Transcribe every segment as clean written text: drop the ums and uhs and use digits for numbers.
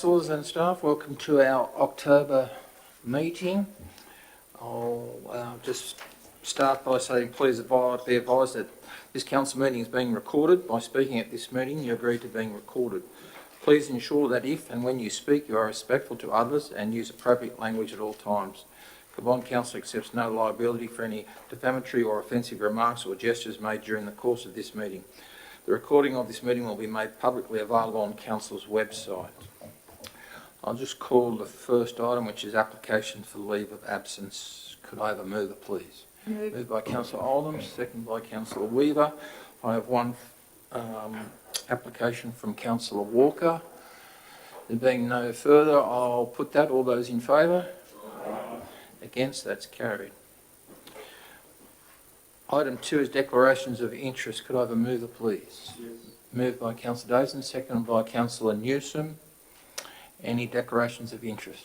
Councillors and staff, welcome to our October meeting. I'll just start by saying please be advised that this council meeting is being recorded. By speaking at this meeting, you agree to being recorded. Please ensure that if and when you speak, you are respectful to others and use appropriate language at all times. Combined Council accepts no liability for any defamatory or offensive remarks or gestures made during the course of this meeting. The recording of this meeting will be made publicly available on Council's website. I'll just call the first item, which is application for leave of absence. Could I have a mover, please? Moved by Councillor Oldham, second by Councillor Weaver. I have one application from Councillor Walker. There being no further, I'll put that. All those in favour? Against? That's carried. Item 2 is declarations of interest. Could I have a mover, please? Yes. Moved by Councillor Dayton, seconded by Councillor Newsom. Any declarations of interest?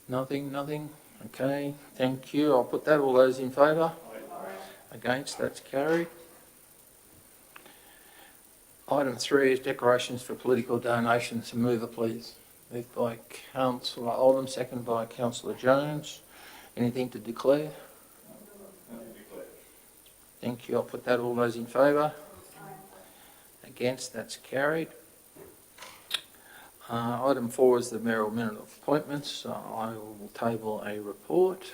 Nothing? Okay, thank you. I'll put that. All those in favour? Against? That's carried. Item 3 is declarations for political donations. A mover, please. Moved by Councillor Oldham, seconded by Councillor Jones. Anything to declare? Thank you. I'll put that. All those in favour? Against? That's carried. Item 4 is the mayoral minute of appointments. I will table a report.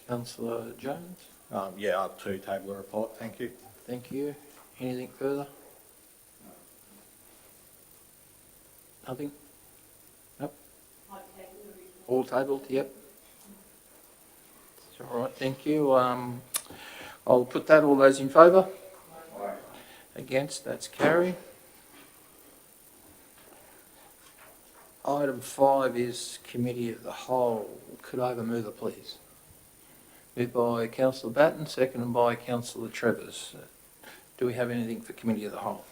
Councillor Jones? Yeah, up to table a report. Thank you. Thank you. Anything further? Nothing? Nope. All tabled? Yep. All right. Thank you. I'll put that. All those in favour? Against? That's carried. Item 5 is committee of the whole. Could I have a mover, please? Moved by Councillor Batten, seconded by Councillor Trevors. Do we have anything for committee of the whole?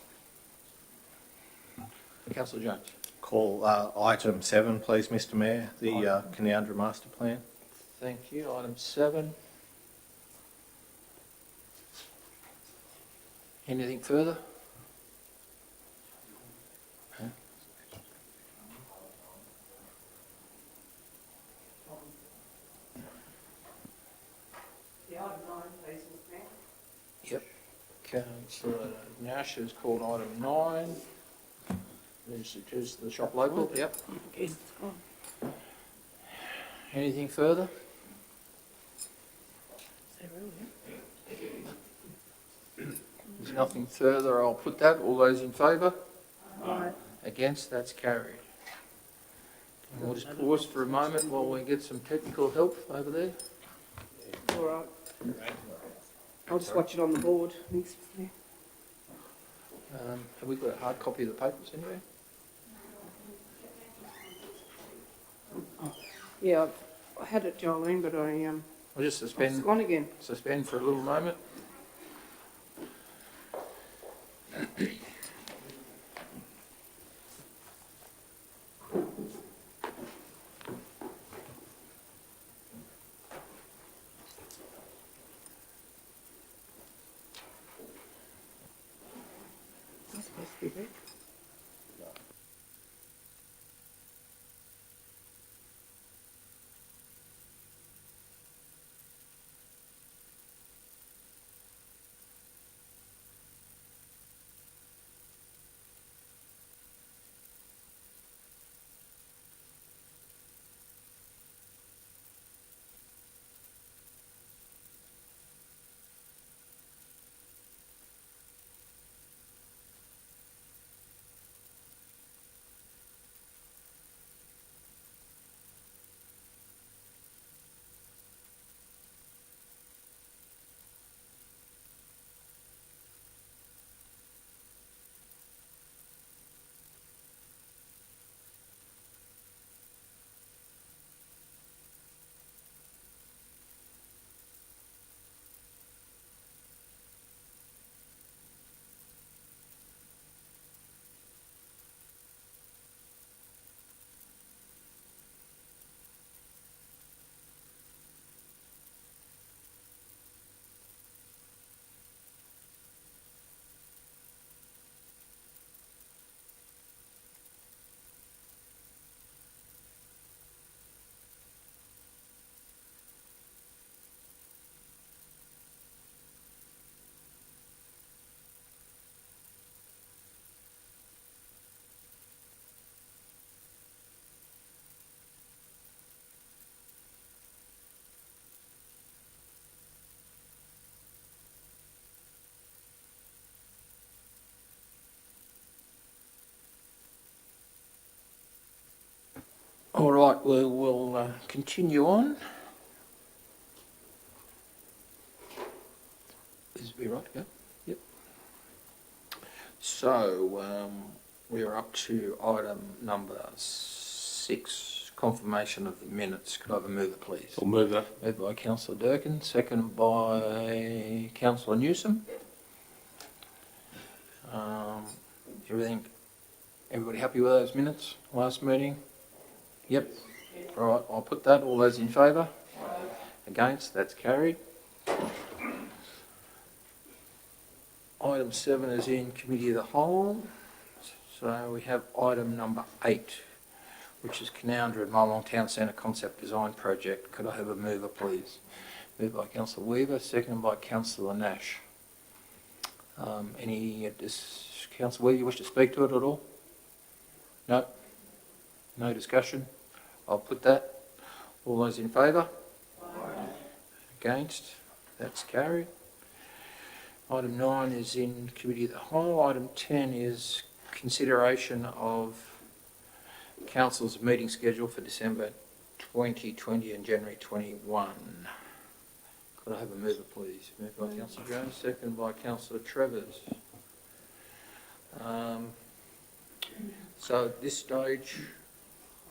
Councillor Jones. Call item 7, please, Mr Mayor, the Canowindra Master Plan. Thank you. Item 7. Anything further? Huh? The item 9, please, Mr Mayor. Yep. Councillor Nash has called item 9. There's the shop local. Yep. Okay, it's gone. Anything further? There's nothing further. I'll put that. All those in favour? Aye. Against? That's carried. And we'll just pause for a moment while we get some technical help over there. All right. I'll just watch it on the board. Thanks, Mr Mayor. Have we got a hard copy of the papers anywhere? Yeah, I had it, Jolene, but We'll just it's suspend gone again. for a little moment. It's supposed to be back. All right, we'll continue on. Is we right to go? Yep. So, we are up to item number 6, confirmation of the minutes. Could I have a mover, please? I'll move that. Moved by Councillor Durkin, seconded by Councillor Newsom. Everybody happy with those minutes, last meeting? Yep. All right, I'll put that. All those in favour? Against? That's carried. Item 7 is in Committee of the Whole. So we have item number 8, which is Canoundra and Marlong Town Centre Concept Design Project. Could I have a mover, please? Moved by Councillor Weaver, seconded by Councillor Nash. Councillor Weaver, you wish to speak to it at all? No? No discussion? I'll put that. All those in favour? Against? That's carried. Item 9 is in Committee of the Whole. Item 10 is consideration of Council's meeting schedule for December 2020 and January 21. Could I have a mover, please? Moved by Councillor Jones, seconded by Councillor Travers. So at this stage,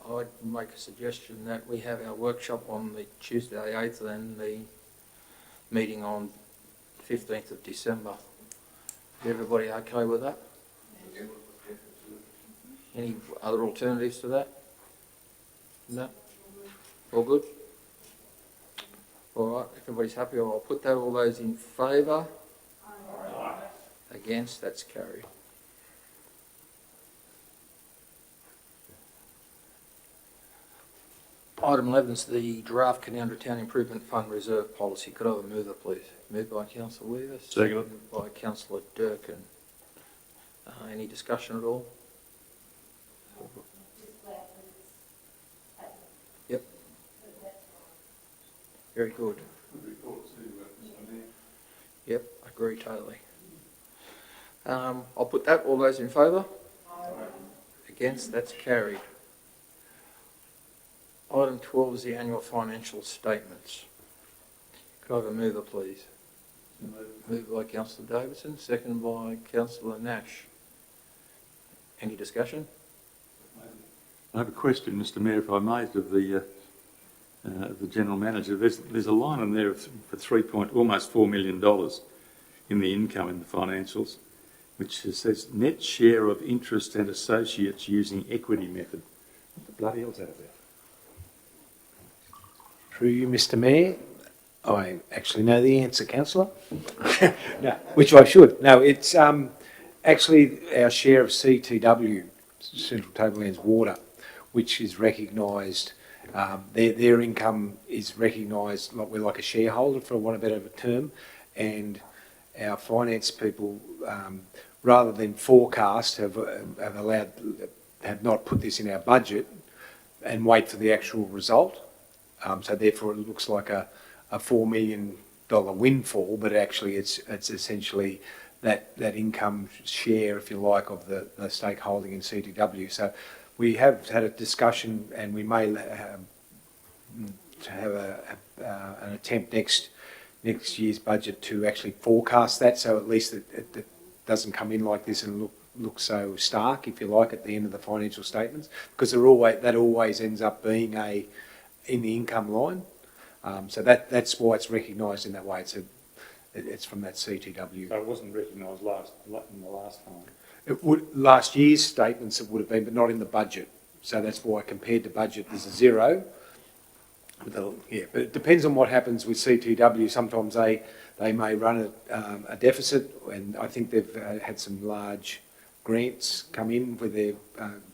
I'd make a suggestion that we have our workshop on the Tuesday 8th and the meeting on 15th of December. Is everybody okay with that? Any other alternatives to that? No? All good? All right, if everybody's happy, I'll put that. All those in favour? Against? That's carried. Item 11 is the draft Canoundra Town Improvement Fund Reserve Policy. Could I have a mover, please? Moved by Councillor Weaver, seconded by Councillor Durkin. Any discussion at all? Yep. Very good. Yep, agree totally. I'll put that. All those in favour? Against? That's carried. Item 12 is the annual financial statements. Could I have a mover, please? Moved by Councillor Davidson, seconded by Councillor Nash. Any discussion? I have a question, Mr. Mayor, if I may, of the General Manager. There's a line in there for almost $4 million in the income in the financials, which says net share of interest and associates using equity method. What the bloody hell's that about? Through you, Mr. Mayor, I actually know the answer, Councillor. No, which I should. No, it's actually our share of CTW, Central Tablelands Water, which is recognised. Their income is recognised like we're like a shareholder, for want of a better term, and our finance people, rather than forecast, have not put this in our budget and wait for the actual result. So therefore, it looks like a $4 million windfall, but actually it's essentially that income share, if you like, of the stakeholding in CTW. So we have had a discussion, and we may have an attempt next year's budget to actually forecast that, so at least it doesn't come in like this and look so stark, if you like, at the end of the financial statements, because that always ends up being in the income line. So that's why it's recognised in that way. It's from that CTW. So it wasn't recognised in the last time? Last year's statements it would have been, but not in the budget. So that's why compared to budget there's a zero. But it depends on what happens with CTW. Sometimes they may run a deficit, and I think they've had some large grants come in with their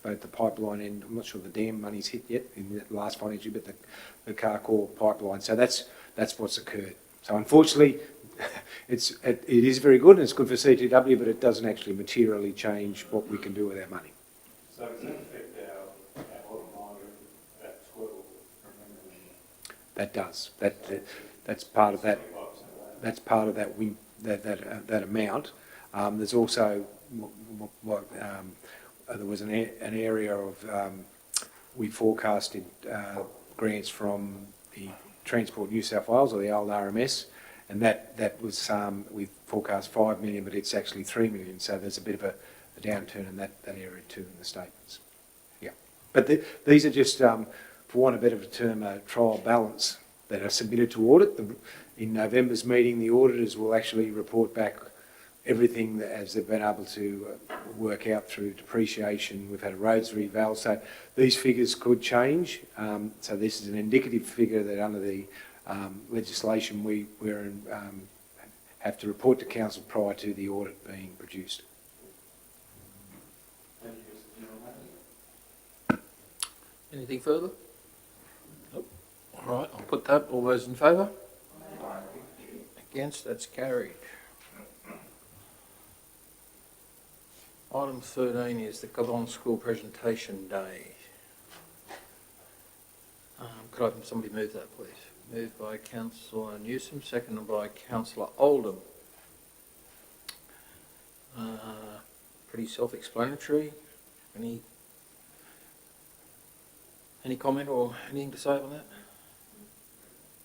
both the pipeline and I'm not sure the dam money's hit yet in the last financial year, but the Carcore pipeline. So that's what's occurred. So unfortunately, it is very good and it's good for CTW, but it doesn't actually materially change what we can do with our money. So does that affect our bottom line at 12? That does. That's part of that. That's part of that amount. There's also there was an area of we forecasted grants from the Transport New South Wales, or the old RMS, and that was, we forecast 5 million, but it's actually 3 million, so there's a bit of a downturn in that area too in the statements. Yeah, but these are just, for want of a better term, trial balance that are submitted to audit. In November's meeting, the auditors will actually report back everything that, as they've been able to work out through depreciation. We've had a roads reval, so these figures could change. So this is an indicative figure that under the legislation we have to report to council prior to the audit being produced. Anything further? Nope. All right, I'll put that. All those in favour? Against? That's carried. Item 13 is the Cavon School Presentation Day. Could somebody move that, please? Moved by Councillor Newsom, seconded by Councillor Oldham. Pretty self-explanatory. Any comment or anything to say on that?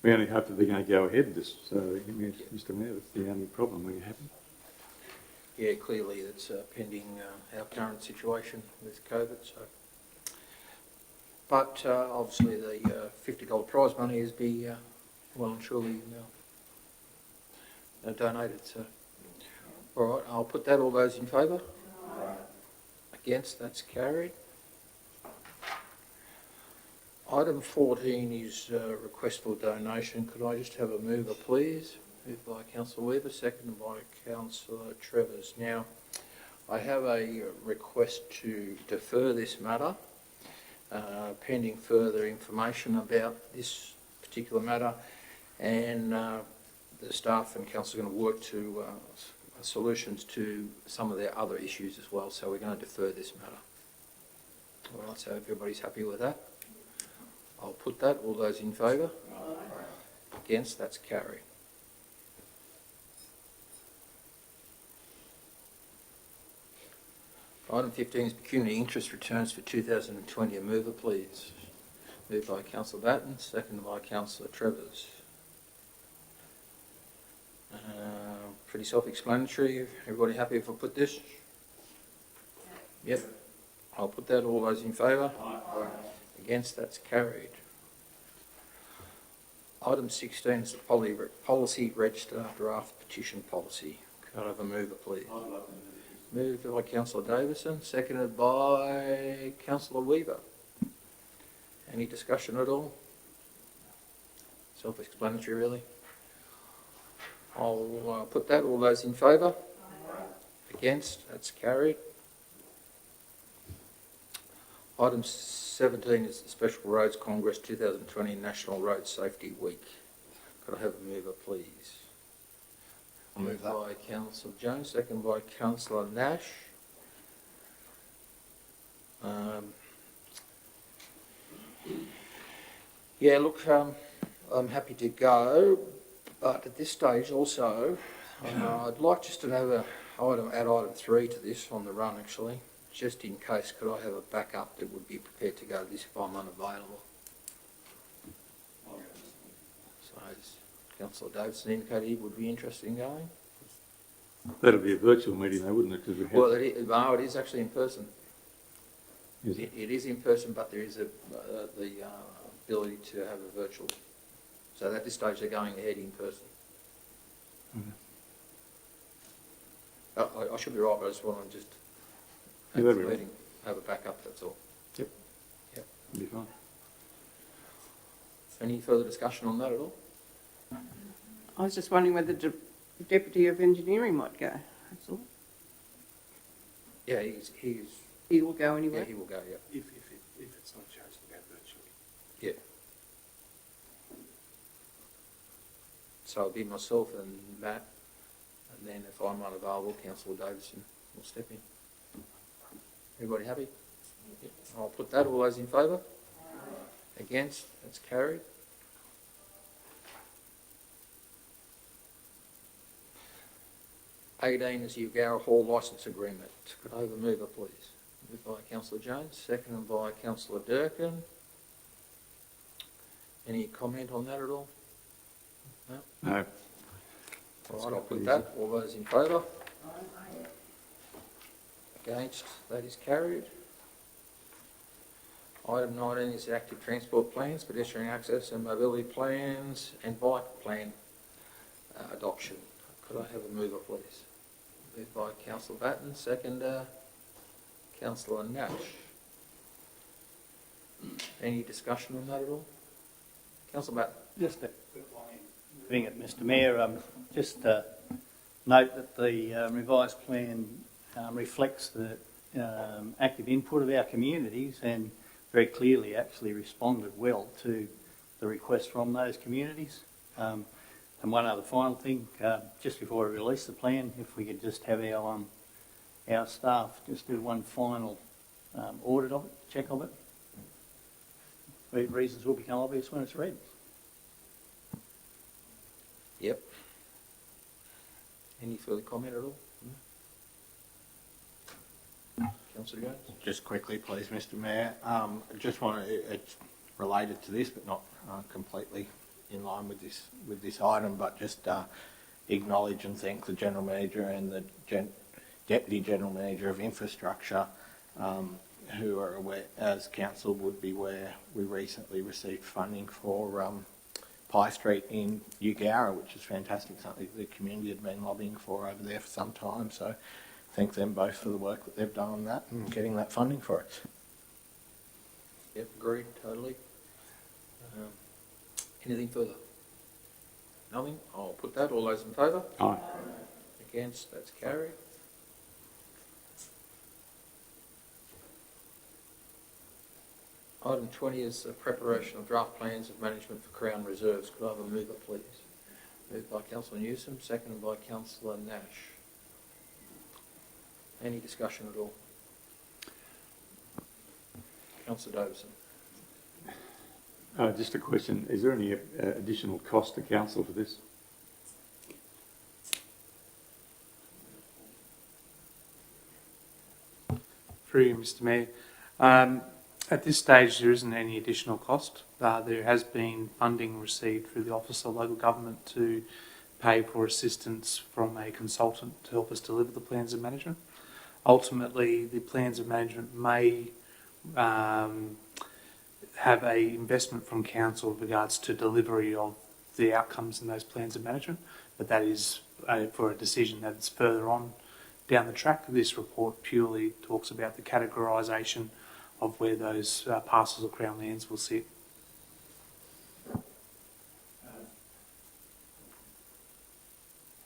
We only hope that they're going to go ahead with this, so Mr Mayor, that's the only problem we have. Yeah, clearly it's pending our current situation with COVID. So, but obviously the $50 prize money is well and surely donated. So, all right, I'll put that. All those in favour? Against? That's carried. Item 14 is request for donation. Could I just have a mover, please? Moved by Councillor Weaver, seconded by Councillor Trevors. Now, I have a request to defer this matter, pending further information about this particular matter, and the staff and council are going to work to solutions to some of their other issues as well. So we're going to defer this matter. All right. So everybody's happy with that. I'll put that. All those in favour? Against? That's carried. Item 15 is pecuniary interest returns for 2020. A mover, please. Moved by Councillor Batten, seconded by Councillor Trevors. Pretty self-explanatory. Everybody happy if I put this? Yep. I'll put that. All those in favour? Against? That's carried. Item 16 is the policy register draft petition policy. Could I have a mover, please? Moved by Councillor Davison, seconded by Councillor Weaver. Any discussion at all? Self-explanatory, really. I'll put that. All those in favour? Against? That's carried. Item 17 is the Special Roads Congress 2020 National Road Safety Week. Could I have a mover, please? I'll move that. By Councillor Jones, second by Councillor Nash. Yeah, look, I'm happy to go, but at this stage also, I'd like just to have add item 3 to this on the run, actually, just in case. Could I have a backup that would be prepared to go to this if I'm unavailable? So, as Councillor Davidson indicated he would be interested in going. That'll be a virtual meeting though, wouldn't it? Because we have... Well, it is actually in person. Is it? It is in person, but there is the ability to have a virtual. So at this stage, they're going ahead in person. I should be right, but I just want to just Yeah, that'd be right. have a backup. That's all. Yep. Yep. It'll be fine. Any further discussion on that at all? I was just wondering whether the Deputy of Engineering might go, that's all. Yeah, He will go yeah, anyway. he will go. Yeah. If it's not chosen to go virtually. Yeah. So it'll be myself and Matt, and then if I'm unavailable, Councillor Davison will step in. Everybody happy? Yep. I'll put that. All those in favour? Against? That's carried. $18 is the Ugara Hall licence agreement. Could I have a mover, please? Moved by councillor Jones, seconded by councillor Durkin. Any comment on that at all? No? No. All right, I'll put that. All those in favour? Against? That is carried. Item 19 is the active transport plans, pedestrian access and mobility plans and bike plan adoption. Could I have a mover, please? Moved by councillor Batten, second councillor Nash. Any discussion on that at all? Councillor Batten. Just a quick one in moving it, Mr Mayor. Just note that the revised plan reflects the active input of our communities and very clearly actually responded well to the requests from those communities. And one other final thing, just before we release the plan, if we could just have our staff just do one final audit of it, check of it. The reasons will become obvious when it's read. Yep. Any further comment at all? No? Councillor Jones? Just quickly, please, Mr Mayor. I just want to, it's related to this, but not completely in line with this item, but just acknowledge and thank the General Manager and the Deputy General Manager of Infrastructure, who are aware, as Council would be aware, we recently received funding for Pye Street in Eugowra, which is fantastic, something the community had been lobbying for over there for some time. So thank them both for the work that they've done on that and getting that funding for it. Yep, agreed, totally. Anything further? Nothing? I'll put that. All those in favour? Aye. Against? That's carried. Item 20 is the preparation of draft plans of management for Crown Reserves. Could I have a mover, please? Moved by councillor Newsom, seconded by councillor Nash. Any discussion at all? Councillor Davison. Just a question. Is there any additional cost to council for this? Through you, Mr Mayor. At this stage, there isn't any additional cost. There has been funding received through the Office of Local Government to pay for assistance from a consultant to help us deliver the plans of management. Ultimately, the plans of management may have a investment from council with regards to delivery of the outcomes in those plans of management, but that is for a decision that is further on down the track. This report purely talks about the categorisation of where those parcels of Crown lands will sit.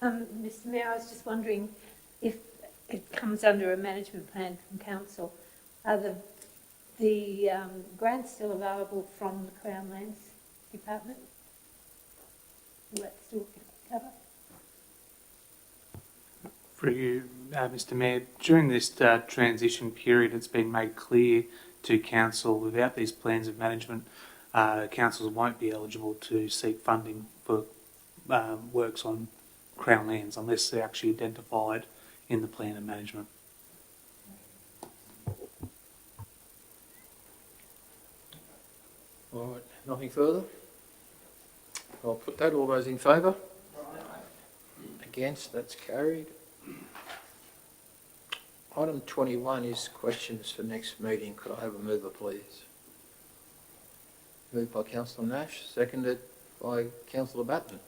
Mr Mayor, I was just wondering if it comes under a management plan from council, are the grants still available from the Crown Lands Department? Will that still cover? For you, Mr Mayor, during this transition period, it's been made clear to council without these plans of management, councils won't be eligible to seek funding for works on Crown lands unless they're actually identified in the plan of management. All right, nothing further? I'll put that. All those in favour? Against? That's carried. Item 21 is questions for next meeting. Could I have a mover, please? Moved by councillor Nash, seconded by councillor Batten.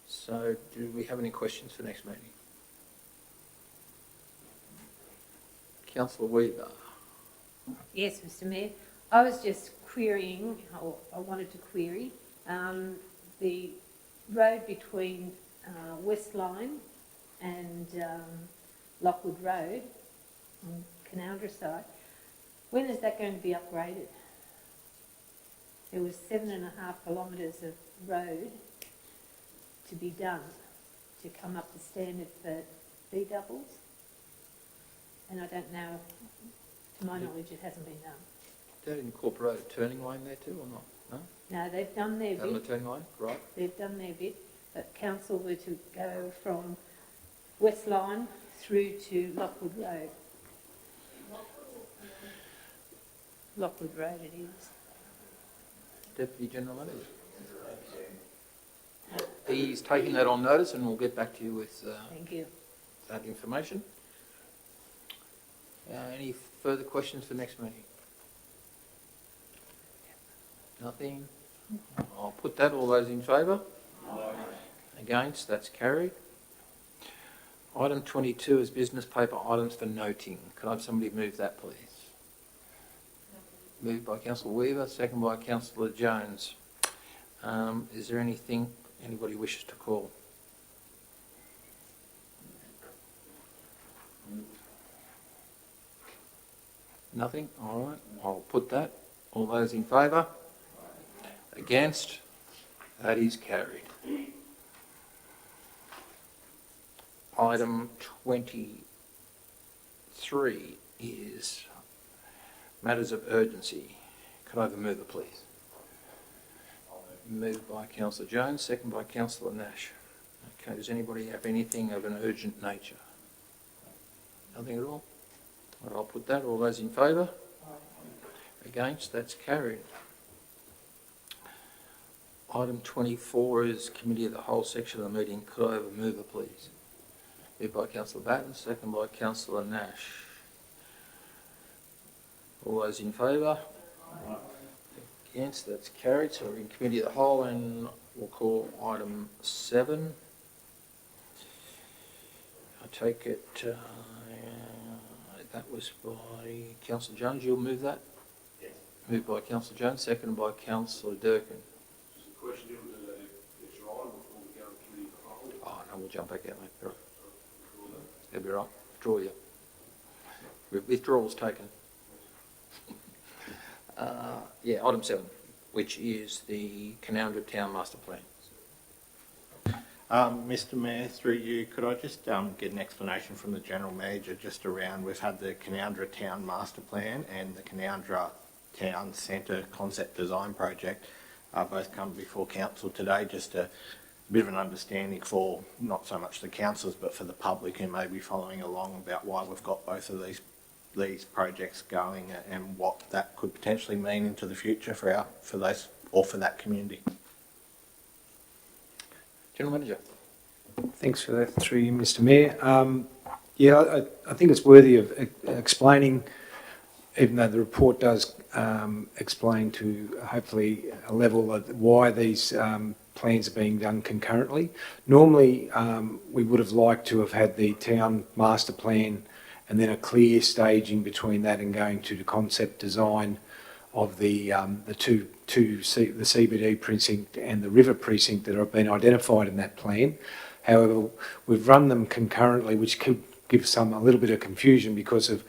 So, do we have any questions for next meeting? Councillor Weaver. Yes, Mr Mayor. I was just querying, or I wanted to query, the road between West Line and Lockwood Road on Canowindra side. When is that going to be upgraded? There was 7.5 kilometres of road to be done to come up to standard for B-doubles. And I don't know, to my knowledge, it hasn't been done. Did that incorporate a turning lane there too, or not? No? No, they've done their Having a bit. turning lane? Right. They've done their bit. But council were to go from West Line through to Lockwood Road. Lockwood Road it is. Deputy General Manager. He's taking that on notice and we'll get back to you with Thank you. that information. Any further questions for next meeting? Nothing? I'll put that. All those in favour? Against? That's carried. Item 22 is business paper items for noting. Could I have somebody move that, please? Moved by Councillor Weaver, second by Councillor Jones. Is there anything anybody wishes to call? Nothing? All right, I'll put that. All those in favour? Against? That is carried. Item 23 is matters of urgency. Could I have a mover, please? Moved by Councillor Jones, second by Councillor Nash. Okay, does anybody have anything of an urgent nature? Nothing at all? Well, I'll put that. All those in favour? Against? That's carried. Item 24 is Committee of the Whole section of the meeting. Could I have a mover, please? Moved by Councillor Batten, second by Councillor Nash. All those in favour? Against? That's carried. So we're in Committee of the Whole and we'll call item 7. I take it that was by Councillor Jones. You'll move that? Yes. Moved by Councillor Jones, seconded by Councillor Durkin. Just a question, it's right before we go to Committee of the Whole. Oh, no, we'll jump back out, mate. Right. That'll be right. Withdraw you. Withdrawal's taken. Yeah, item 7, which is the Canowindra Town Master Plan. Mr Mayor, through you, could I just get an explanation from the General Manager just around, we've had the Canowindra Town Master Plan and the Canowindra Town Centre Concept Design Project both come before Council today, just a bit of an understanding for not so much the councillors but for the public who may be following along about why we've got both of these projects going and what that could potentially mean into the future for those or for that community. General Manager. Thanks for that, through you, Mr Mayor. Yeah, I think it's worthy of explaining, even though the report does explain to hopefully a level of why these plans are being done concurrently. Normally, we would have liked to have had the town master plan and then a clear staging between that and going to the concept design of the CBD precinct and the river precinct that have been identified in that plan. However, we've run them concurrently, which could give a little bit of confusion because of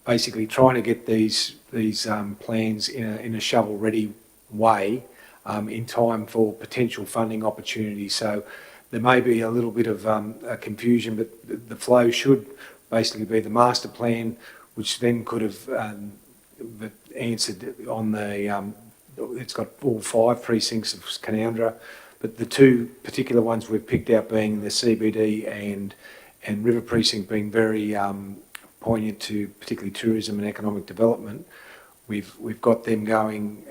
basically trying to get these plans in a shovel-ready way in time for potential funding opportunities. So there may be a little bit of confusion, but the flow should basically be the master plan, which then could have answered on the, it's got all 5 precincts of Canowindra, but the 2 particular ones we've picked out being the CBD and River Precinct being very poignant to particularly tourism and economic development. We've got them going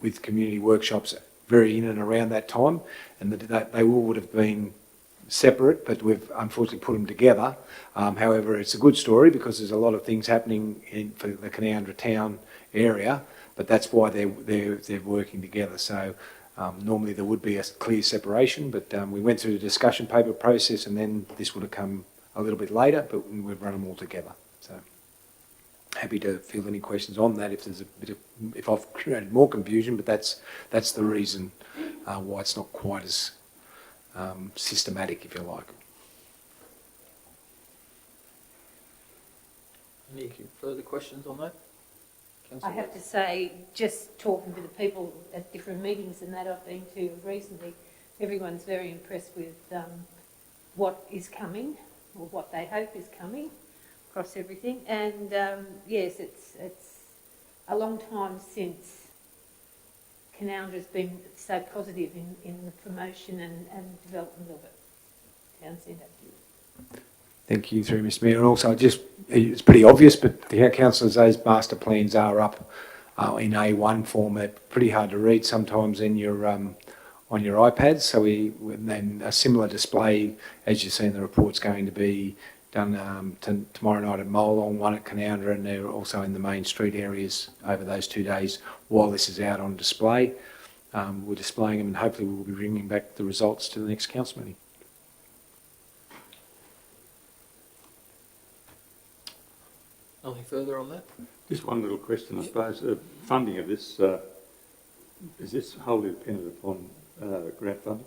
with community workshops very in and around that time, and they all would have been separate, but we've unfortunately put them together. However, it's a good story because there's a lot of things happening for the Canowindra town area, but that's why they're working together. So normally there would be a clear separation, but we went through the discussion paper process and then this would have come a little bit later, but we've run them all together. So happy to field any questions on that if there's a bit of, if I've created more confusion, but that's the reason why it's not quite as systematic, if you like. Any further questions on that? I Councillor have to say, just talking to the people at different meetings and that I've been to recently, everyone's very impressed with what is coming, or what they hope is coming across everything. And yes, it's a long time since Canowndra's been so positive in the promotion and development of it, town centre. Thank you, through Mr Mayor. And also, just it's pretty obvious, but the councillors, those master plans are up in A1 form. They're pretty hard to read sometimes in your on your iPads. So then a similar display, as you see in the report's going to be done tomorrow night at Molong, one at Canowindra, and they're also in the main street areas over those 2 days while this is out on display. We're displaying them, and hopefully we'll be bringing back the results to the next council meeting. Nothing further on that? Just one little question, I suppose. Funding of this, is this wholly dependent upon grant funding?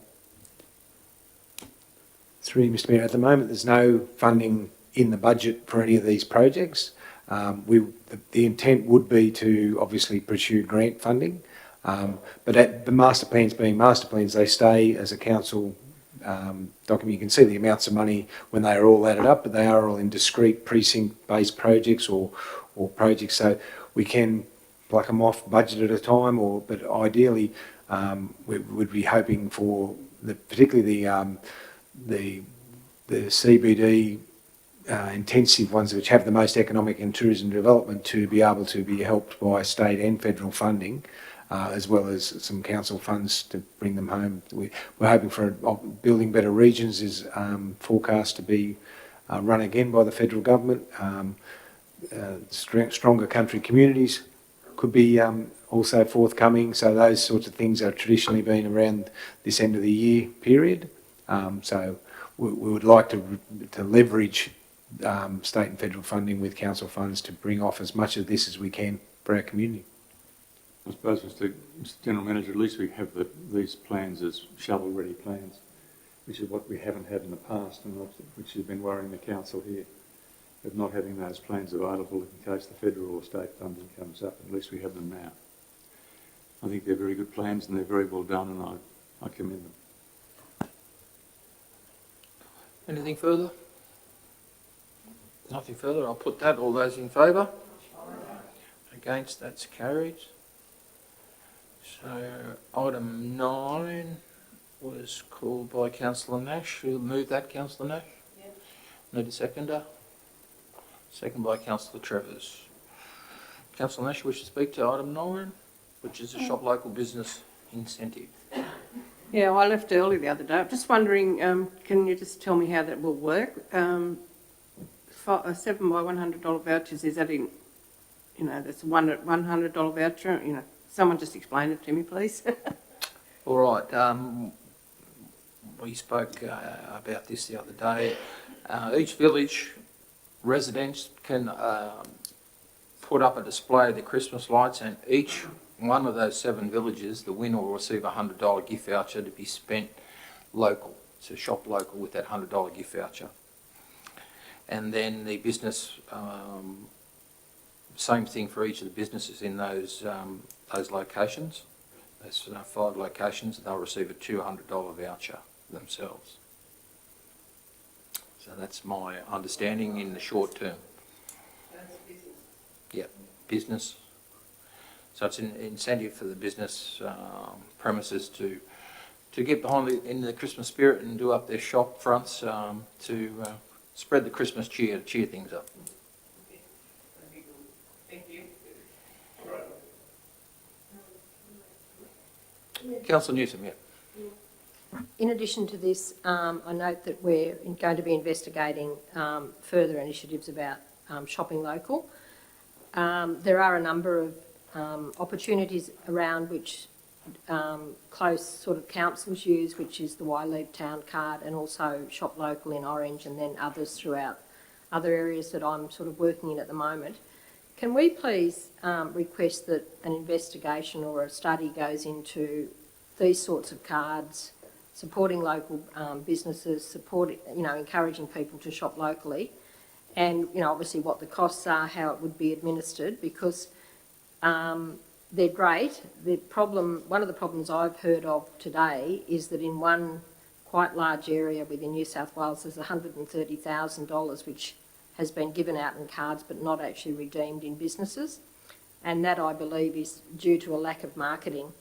Through you, Mr Mayor, at the moment there's no funding in the budget for any of these projects. The intent would be to obviously pursue grant funding, but at the master plans being master plans, they stay as a council document. You can see the amounts of money when they are all added up, but they are all in discrete precinct-based projects or projects, so we can pluck them off budget at a time, but ideally we would be hoping for particularly the CBD intensive ones which have the most economic and tourism development to be able to be helped by state and federal funding, as well as some council funds to bring them home. We're hoping for Building Better Regions is forecast to be run again by the federal government. Stronger Country Communities could be also forthcoming, so those sorts of things are traditionally been around this end of the year period. So we would like to leverage state and federal funding with council funds to bring off as much of this as we can for our community. I suppose, Mr General Manager, at least we have these plans as shovel-ready plans, which is what we haven't had in the past, and which has been worrying the council here, of not having those plans available in case the federal or state funding comes up. At least we have them now. I think they're very good plans and they're very well done, and I commend them. Anything further? Nothing further. I'll put that. All those in favour? Against? That's carried. So item 9 was called by Councillor Nash. Who'll move that, Councillor Nash? Yes. Need a seconder? Second by Councillor Travers. Councillor Nash, wish to speak to item 9, which is a shop local business incentive. Yeah, I left early the other day. I'm just wondering, can you just tell me how that will work? 7 by $100 vouchers, is that in, that's $100 voucher? Someone just explain it to me, please. All right. We spoke about this the other day. Each village residents can put up a display of their Christmas lights, and each one of those 7 villages, the winner will receive a $100 gift voucher to be spent local. So shop local with that $100 gift voucher. And then the business, same thing for each of the businesses in those locations. There's 5 locations, and they'll receive a $200 voucher themselves. So that's my understanding in the short term. That's business. Yeah, business. So it's an incentive for the business premises to get behind in the Christmas spirit and do up their shop fronts to spread the Christmas cheer, to cheer things up. Okay. That'd be good. Thank you. Councillor Newsom, yeah. In addition to this, I note that we're going to be investigating further initiatives about shopping local. There are a number of opportunities around which close sort of councils use, which is the Waileep Town Card and also Shop Local in Orange, and then others throughout other areas that I'm sort of working in at the moment. Can we please request that an investigation or a study goes into these sorts of cards, supporting local businesses, encouraging people to shop locally, and obviously what the costs are, how it would be administered, because they're great. One of the problems I've heard of today is that in one quite large area within New South Wales, there's $130,000 which has been given out in cards but not actually redeemed in businesses, and that I believe is due to a lack of marketing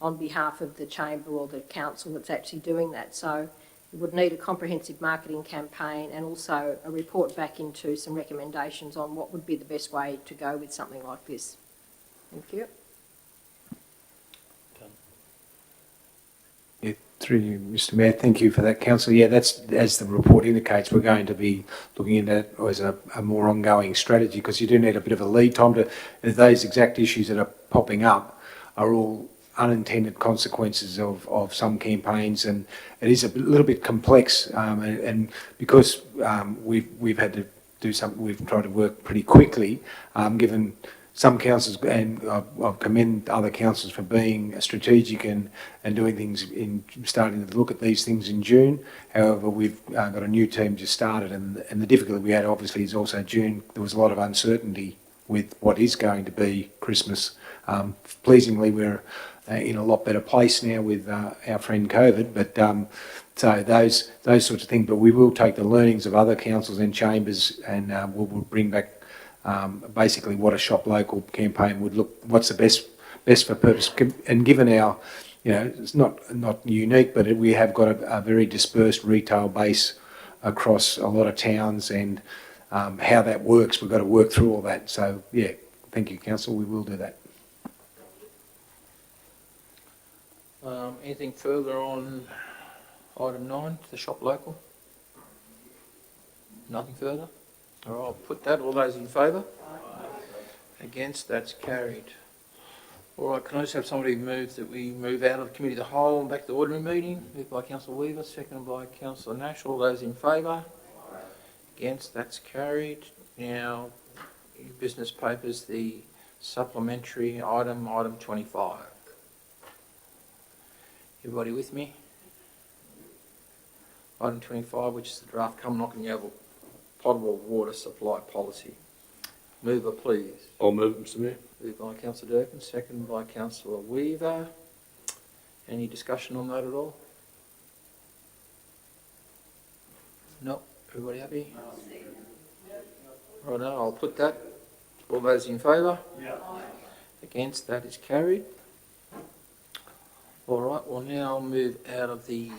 on behalf of the chamber or the council that's actually doing that. So We would need a comprehensive marketing campaign and also a report back into some recommendations on what would be the best way to go with something like this. Thank you. Yeah, through you, Mr. Mayor, thank you for that, Councillor. Yeah, that's, as the report indicates, we're going to be looking at that as a more ongoing strategy, because you do need a bit of a lead time to, those exact issues that are popping up are all unintended consequences of some campaigns, and it is a little bit complex, and because we've had to do something, we've tried to work pretty quickly, given some councils, and I commend other councils for being strategic and doing things in starting to look at these things in June. However, we've got a new team just started, and the difficulty we had obviously is also June. There was a lot of uncertainty with what is going to be Christmas. Pleasingly, we're in a lot better place now with our friend COVID, but so those sorts of things. But we will take the learnings of other councils and chambers, and we'll bring back basically what a shop local campaign would look. What's the best for purpose? And given our, it's not unique, but we have got a very dispersed retail base across a lot of towns, and how that works, we've got to work through all that. So yeah, thank you, Council. We will do that. Anything further on item 9, the shop local? Nothing further? All right, I'll put that. All those in favour? Against? That's carried. All right, can I just have somebody move that we move out of the committee of the whole and back to the ordinary meeting? Moved by Councillor Weaver, seconded by Councillor Nash. All those in favour? Against? That's carried. Now, business papers, the supplementary item 25. Everybody with me? Item 25, which is the draft Cumbernauld potable water supply policy. Mover, please. I'll move it, Mr Mayor. Moved by Councillor Durkin, seconded by Councillor Weaver. Any discussion on that at all? No? Everybody happy? Righto, I'll put that. All those in favour? Yeah. Against? That is carried. All right, we'll now move out of the